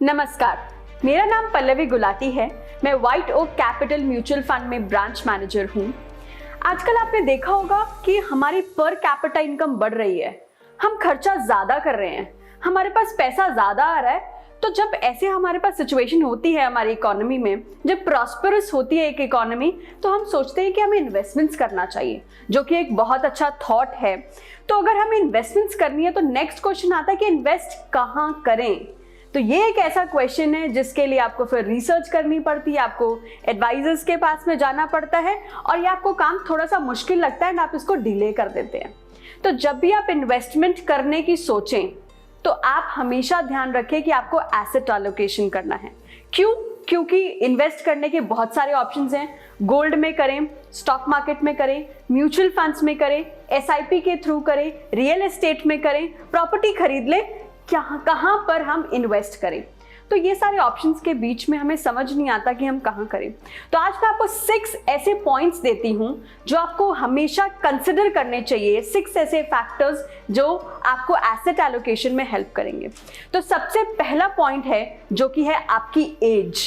नमस्कार, मेरा नाम पल्लवी गुलाटी है। मैं White Oak Capital mutual fund में ब्रांच मैनेजर हूँ। आजकल आपने देखा होगा कि हमारी पर कैपिटा इनकम बढ़ रही है, हम खर्चा ज्यादा कर रहे हैं, हमारे पास पैसा ज्यादा आ रहा है। तो जब ऐसे हमारे पास सिचुएशन होती है हमारी इकोनॉमी में, जब प्रॉस्परस होती है एक इकोनॉमी, तो हम सोचते हैं कि हमें इन्वेस्टमेंट्स करना चाहिए, जो कि एक बहुत अच्छा थॉट है। तो अगर हमें इन्वेस्टमेंट्स करनी है तो नेक्स्ट क्वेश्चन आता है कि इन्वेस्ट कहाँ करें। तो ये एक ऐसा क्वेश्चन है जिसके लिए आपको फिर रिसर्च करनी पड़ती है, आपको एडवाइजर्स के पास में जाना पड़ता है और ये आपको काम थोड़ा सा मुश्किल लगता है, आप इसको डिले कर देते हैं। तो जब भी आप इन्वेस्टमेंट करने की सोचें तो आप हमेशा ध्यान रखें कि आपको एसेट एलोकेशन करना है। क्यों? क्योंकि इन्वेस्ट करने के बहुत सारे ऑप्शंस हैं। गोल्ड में करें, स्टॉक मार्केट में करें, म्यूचुअल फंड्स में करें, एसआईपी के थ्रू करें, रियल एस्टेट में करें, प्रॉपर्टी खरीद लें, कहां पर हम इन्वेस्ट करें। तो ये सारे ऑप्शंस के बीच में हमें समझ नहीं आता कि हम कहां करें। तो आज मैं आपको 6 ऐसे पॉइंट्स देती हूं जो आपको हमेशा कंसिडर करने चाहिए, 6 ऐसे फैक्टर्स जो आपको एसेट एलोकेशन में हेल्प करेंगे। तो सबसे पहला पॉइंट है जो कि है आपकी एज।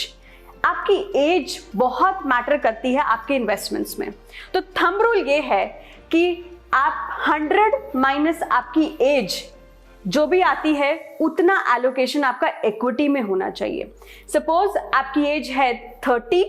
आपकी एज बहुत मैटर करती है आपके इन्वेस्टमेंट्स में। तो थंब रूल ये है कि आप 100 माइनस आपकी एज जो भी आती है उतना एलोकेशन आपका इक्विटी में होना चाहिए। सपोज आपकी एज है 30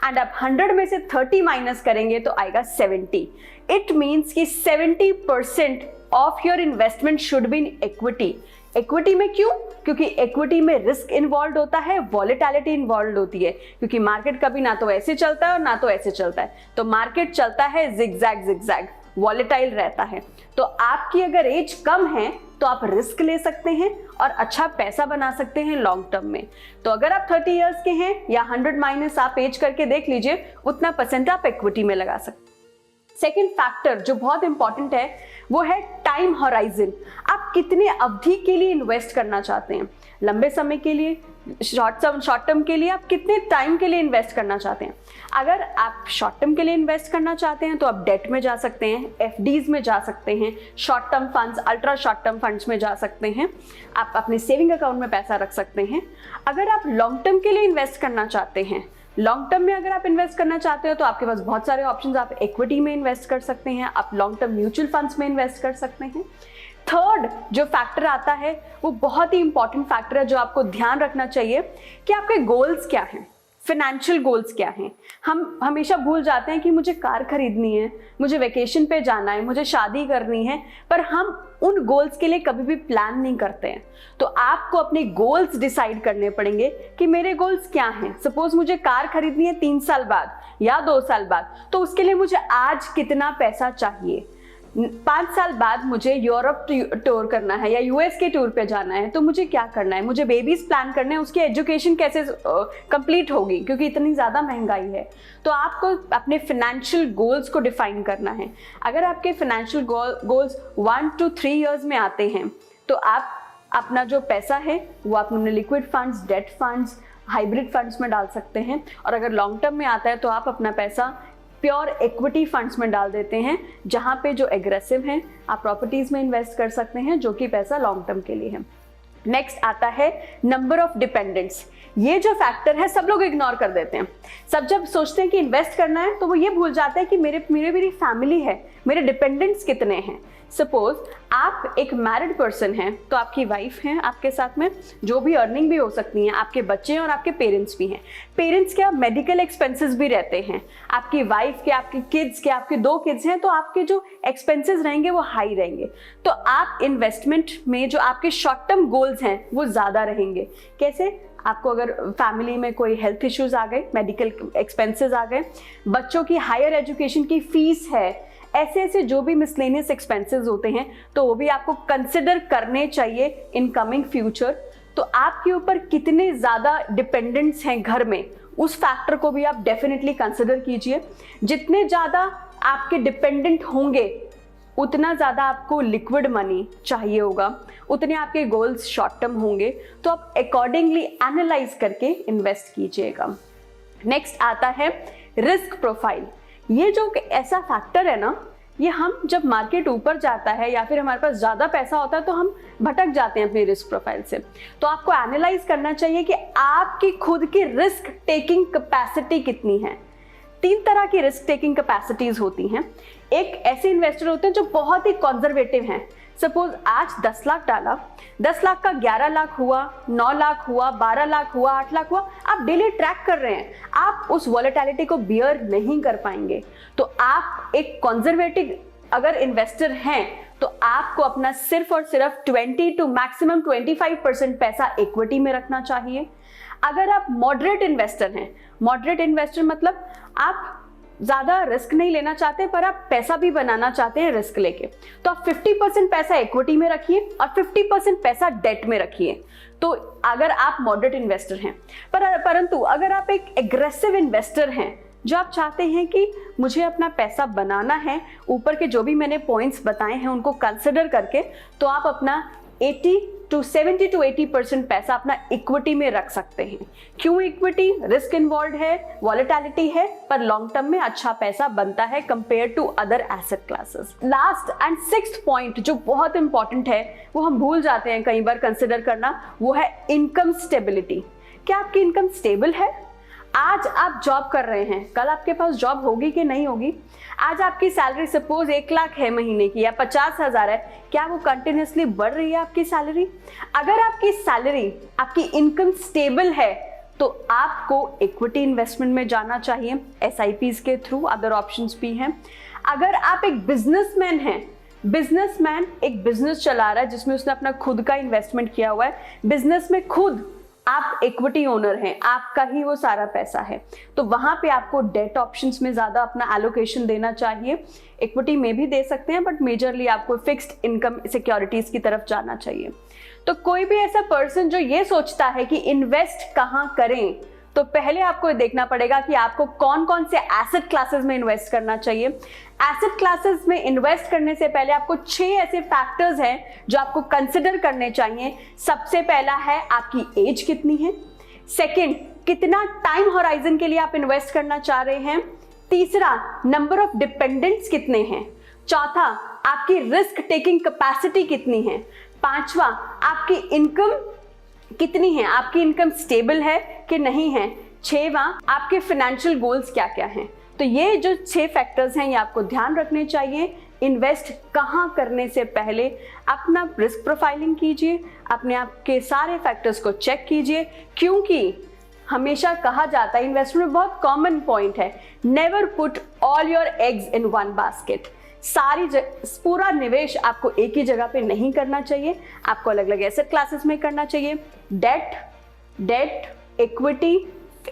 एंड आप 100 में से 30 माइनस करेंगे तो आएगा 70। इट मीन्स कि 70% of your investment should be in equity. Equity में क्यों? क्योंकि इक्विटी में रिस्क इन्वॉल्व होता है, वॉलेटिलिटी इन्वॉल्व होती है, क्योंकि मार्केट कभी ना तो ऐसे चलता है और ना तो ऐसे चलता है। तो मार्केट चलता है जिगजैग, वॉलेटाइल रहता है। तो आपकी अगर एज कम है तो आप रिस्क ले सकते हैं और अच्छा पैसा बना सकते हैं लॉन्ग टर्म में। तो अगर आप 30 इयर्स के हैं या 100 माइनस आप एज करके देख लीजिए, उतना परसेंट आप इक्विटी में लगा सकते हैं। सेकेंड फैक्टर जो बहुत इंपॉर्टेंट है वो है टाइम होराइजन। आप कितने अवधि के लिए इन्वेस्ट करना चाहते हैं, लंबे समय के लिए, शॉर्ट टर्म के लिए, आप कितने टाइम के लिए इन्वेस्ट करना चाहते हैं। अगर आप शॉर्ट टर्म के लिए इन्वेस्ट करना चाहते हैं तो आप डेट में जा सकते हैं, एफडीज में जा सकते हैं, short term funds, ultra short term funds में जा सकते हैं, आप अपने सेविंग अकाउंट में पैसा रख सकते हैं। अगर आप लॉन्ग टर्म के लिए इन्वेस्ट करना चाहते हैं, लॉन्ग टर्म में अगर आप इन्वेस्ट करना चाहते हो तो आपके पास बहुत सारे ऑप्शंस, आप इक्विटी में इन्वेस्ट कर सकते हैं, आप लॉन्ग टर्म म्यूचुअल फंड्स में इन्वेस्ट कर सकते हैं। थर्ड जो फैक्टर आता है वो बहुत ही इंपॉर्टेंट फैक्टर है जो आपको ध्यान रखना चाहिए कि आपके गोल्स क्या हैं, फाइनेंशियल गोल्स क्या हैं। हम हमेशा भूल जाते हैं कि मुझे कार खरीदनी है, मुझे वेकेशन पे जाना है, मुझे शादी करनी है, पर हम उन गोल्स के लिए कभी भी प्लान नहीं करते हैं। तो आपको अपने गोल्स डिसाइड करने पड़ेंगे कि मेरे गोल्स क्या हैं। सपोज मुझे कार खरीदनी है 3 साल बाद या 2 साल बाद, तो उसके लिए मुझे आज कितना पैसा चाहिए। 5 साल बाद मुझे यूरोप टूर करना है या यूएस के टूर पे जाना है, तो मुझे क्या करना है, मुझे बेबीज प्लान करने हैं, उसकी एजुकेशन कैसे कंप्लीट होगी क्योंकि इतनी ज़्यादा महंगाई है। तो आपको अपने फाइनेंशियल गोल्स को डिफाइन करना है। अगर आपके फाइनेंशियल गोल्स 1 to 3 ईयर्स में आते हैं तो आप अपना जो पैसा है वो आप अपने liquid funds, date funds, hybrid funds में डाल सकते हैं। और अगर लॉन्ग टर्म में आता है तो आप अपना पैसा प्योर इक्विटी फंड्स में डाल देते हैं, जहां पे जो एग्रेसिव हैं आप प्रॉपर्टीज में इन्वेस्ट कर सकते हैं, जो कि पैसा लॉन्ग टर्म के लिए है। नेक्स्ट आता है नंबर ऑफ डिपेंडेंट्स। ये जो फैक्टर है सब लोग इग्नोर कर देते हैं। सब जब सोचते हैं कि इन्वेस्ट करना है तो वो ये भूल जाते हैं कि मेरी फैमिली है, मेरे डिपेंडेंट्स कितने हैं। सपोज आप एक मैरिड पर्सन हैं तो आपकी वाइफ हैं आपके साथ में, जो भी अर्निंग भी हो सकती हैं, आपके बच्चे हैं और आपके पेरेंट्स भी हैं। पेरेंट्स के मेडिकल एक्सपेंसेस भी रहते हैं, आपकी वाइफ के, आपके किड्स के, आपके 2 किड्स हैं तो आपके जो एक्सपेंसेस रहेंगे वो हाई रहेंगे। तो आप इन्वेस्टमेंट में जो आपके शॉर्ट टर्म गोल्स हैं वो ज़्यादा रहेंगे। कैसे? आपको अगर फैमिली में कोई हेल्थ इश्यूज आ गए, मेडिकल एक्सपेंसेस आ गए, बच्चों की हायर एजुकेशन की फीस है, ऐसे जो भी मिसलेनियस एक्सपेंसेस होते हैं तो वो भी आपको कंसिडर करने चाहिए इन कमिंग फ्यूचर। तो आपके ऊपर कितने ज़्यादा डिपेंडेंट्स हैं घर में, उस फैक्टर को भी आप डेफिनेटली कंसिडर कीजिए। जितने ज़्यादा आपके डिपेंडेंट होंगे उतना ज़्यादा आपको लिक्विड मनी चाहिए होगा, उतने आपके गोल्स शॉर्ट टर्म होंगे। तो आप अकॉर्डिंगली एनालाइज करके इन्वेस्ट कीजिएगा। नेक्स्ट आता है रिस्क प्रोफाइल। ये जो ऐसा फैक्टर है ना ये हम जब मार्केट ऊपर जाता है या फिर हमारे पास ज़्यादा पैसा होता है तो हम भटक जाते हैं अपनी रिस्क प्रोफाइल से। तो आपको एनालाइज करना चाहिए कि आपकी खुद की रिस्क टेकिंग कैपेसिटी कितनी है। 3 तरह की रिस्क टेकिंग कैपेसिटीज होती हैं। एक ऐसे इन्वेस्टर होते हैं जो बहुत ही कंजर्वेटिव हैं। सपोज आज 10 लाख डाला, 10 लाख का 11 लाख हुआ, 9 लाख हुआ, 12 लाख हुआ, 8 लाख हुआ, आप डेली ट्रैक कर रहे हैं, आप उस वॉलेटिलिटी को बियर नहीं कर पाएंगे। तो आप एक कंजर्वेटिव अगर इन्वेस्टर हैं तो आपको अपना सिर्फ और सिर्फ 20 टू मैक्सिमम 25% पैसा इक्विटी में रखना चाहिए। अगर आप मॉडरेट इन्वेस्टर हैं, मॉडरेट इन्वेस्टर मतलब आप ज्यादा रिस्क नहीं लेना चाहते पर आप पैसा भी बनाना चाहते हैं रिस्क लेके, तो आप 50% पैसा इक्विटी में रखिए और 50% पैसा डेट में रखिए। तो अगर आप मॉडरेट इन्वेस्टर हैं, परंतु अगर आप एक एग्रेसिव इन्वेस्टर हैं जो आप चाहते हैं कि मुझे अपना पैसा बनाना है, ऊपर के जो भी मैंने पॉइंट्स बताए हैं उनको कंसिडर करके, तो आप अपना 70 to 80% पैसा अपना इक्विटी में रख सकते हैं। क्यों इक्विटी? रिस्क इन्वॉल्व है, वॉलेटिलिटी है, पर लॉन्ग टर्म में अच्छा पैसा बनता है compare to other asset classes. Last and 6th point जो बहुत इंपॉर्टेंट है, वो हम भूल जाते हैं कई बार कंसिडर करना, वो है इनकम स्टेबिलिटी। क्या आपकी इनकम स्टेबल है? आज आप जॉब कर रहे हैं, कल आपके पास जॉब होगी कि नहीं होगी? आज आपकी सैलरी सपोज 1 लाख है महीने की या 50,000 है, क्या वो कंटिन्यूसली बढ़ रही है आपकी सैलरी? अगर आपकी सैलरी, आपकी इनकम स्टेबल है तो आपको इक्विटी इन्वेस्टमेंट में जाना चाहिए, SIPs के थ्रू, अदर ऑप्शंस भी हैं। अगर आप एक बिजनेसमैन हैं, बिजनेसमैन एक बिजनेस चला रहा है जिसमें उसने अपना खुद का इन्वेस्टमेंट किया हुआ है, बिजनेस में खुद आप इक्विटी ओनर हैं, आपका ही वो सारा पैसा है, तो वहां पे आपको डेट ऑप्शंस में ज्यादा अपना एलोकेशन देना चाहिए। इक्विटी में भी दे सकते हैं बट मेजरली आपको फिक्स्ड इनकम सिक्योरिटीज की तरफ जाना चाहिए। तो कोई भी ऐसा पर्सन जो ये सोचता है कि इन्वेस्ट कहाँ करें, तो पहले आपको देखना पड़ेगा कि आपको कौन कौन से एसेट क्लासेस में इन्वेस्ट करना चाहिए। एसेट क्लासेस में इन्वेस्ट करने से पहले आपको 6 ऐसे फैक्टर्स हैं जो आपको कंसिडर करने चाहिए। सबसे पहला है आपकी एज कितनी है, सेकंड कितना टाइम होराइजन के लिए आप इन्वेस्ट करना चाह रहे हैं, तीसरा नंबर ऑफ डिपेंडेंट्स कितने हैं, चौथा आपकी रिस्क टेकिंग कैपेसिटी कितनी है, पांचवा आपकी इनकम कितनी है, आपकी इनकम स्टेबल है कि नहीं है, छठवां आपके फाइनेंशियल गोल्स क्या क्या हैं। तो ये जो 6 फैक्टर्स हैं ये आपको ध्यान रखने चाहिए। इन्वेस्ट कहाँ करने से पहले अपना रिस्क प्रोफाइलिंग कीजिए, अपने आप के सारे फैक्टर्स को चेक कीजिए, क्योंकि हमेशा कहा जाता है, इन्वेस्टमेंट में बहुत कॉमन पॉइंट है, never put all your eggs in one basket. पूरा निवेश आपको एक ही जगह पे नहीं करना चाहिए, आपको अलग अलग एसेट क्लासेस में करना चाहिए। डेट, इक्विटी,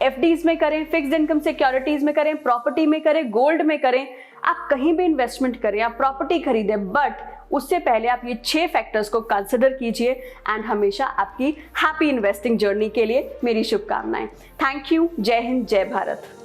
FDs में करें, फिक्स्ड इनकम सिक्योरिटीज में करें, प्रॉपर्टी में करें, गोल्ड में करें, आप कहीं भी इन्वेस्टमेंट करें, आप प्रॉपर्टी खरीदें, बट उससे पहले आप ये 6 फैक्टर्स को कंसिडर कीजिए। एंड हमेशा आपकी हैप्पी इन्वेस्टिंग जर्नी के लिए मेरी शुभकामनाएं। Thank you. जय हिंद, जय भारत।